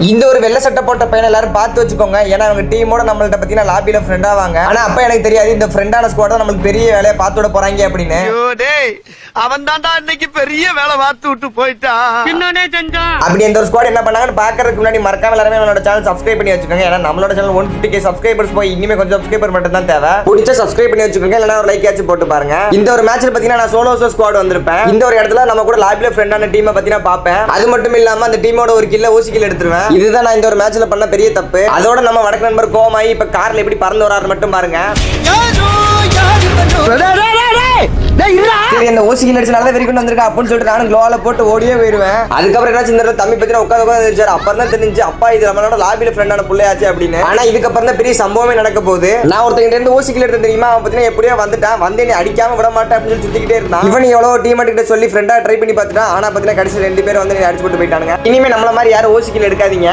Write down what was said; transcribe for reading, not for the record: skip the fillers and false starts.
இந்த ஒரு வெள்ளை சட்டை போட்ட பையனை எல்லாரும் பார்த்து வச்சுக்கோங்க. ஏன்னா அவங்க டீமோட நம்மள்ட்ட பார்த்தீங்கன்னா லாபியில் ஃப்ரெண்ட் ஆவாங்க. ஆனா அப்ப எனக்கு தெரியாது இந்த ஃப்ரெண்டான ஸ்குவாட் தான் நம்மளுக்கு பெரிய வேலையை பார்த்து விட போறாங்க அப்படின்னு. அவன் தான்டா இன்னைக்கு பெரிய வேலை பார்த்து விட்டு போயிட்டான். அப்படி இந்த ஒரு ஸ்குவாட் என்ன பண்ணாங்கன்னு பாக்குறதுக்கு முன்னாடி மறக்காம எல்லாருமே நம்மளோட சேனல் சப்ஸ்கிரைப் பண்ணி வச்சுக்கோங்க. ஏன்னா நம்மளோட சேனல் 150k சப்ஸ்கிரைபர்ஸ் போய் இனிமே கொஞ்சம் சப்ஸ்கிரைபர் மட்டும் தான் தேவை. பிடிச்ச சப்ஸ்கிரைப் பண்ணி வச்சுக்கோங்க. இல்லைன்னா ஒரு லைக் ஆச்சு போட்டு பாருங்க. இந்த ஒரு மேட்ச்ல பாத்தீங்கன்னா நான் சோலோ ஸ்குவாட் வந்திருப்பேன். இந்த ஒரு இடத்துல நம்ம கூட லாபியில் ஃப்ரெண்டான டீமை பாத்தீங்கன்னா பார்ப்பேன். அது மட்டும் இல்லாம அந்த டீமோட ஒரு கில்ல ஊசி கில் எடுத்துருவேன். இதுதான் நான் இந்த ஒரு மேட்ச்ல பண்ண பெரிய தப்பு. அதோட நம்ம வடக்கு நண்பர் கோமாயி இப்ப கார்ல எப்படி பறந்து வராரு மட்டும் பாருங்க. இந்த ஊசி கில் அடிச்சனால வெறி கொண்டு வந்திருக்கேன் அப்படின்னு சொல்லிட்டு நானும் க்ளோவால போட்டு ஓடியே போயிருவேன். அதுக்கப்புறம் என்ன இந்த தம்பி பத்தினா உட்காந்து அப்புறம் தான் தெரிஞ்சு அப்பா இது நம்மளோட லாபியில ஃப்ரெண்டான பிள்ளையாச்சு அப்படின்னு. ஆனா இதுக்கப்புறம் தான் பெரிய சம்பவமே நடக்க போகுது. நான் ஒருத்தங்கிட்ட இருந்து ஊசி கில் எடுத்து தெரியுமா, அவன் பத்தினா எப்படியோ வந்துட்டான், வந்து என்னை அடிக்காம விட மாட்டேன் அப்படின்னு சொல்லி சுத்திக்கிட்டே இருந்தான். இவன் எவ்வளவு டீமேட் கிட்ட சொல்லி ஃப்ரெண்டா ட்ரை பண்ணி பார்த்துட்டான். ஆனா பத்தினா கடைசி 2 பேர் வந்து அடிச்சு போட்டு போயிட்டானுங்க. இனிமே நம்மள மாதிரி யாரும் ஊசி கில் எடுக்காதீங்க.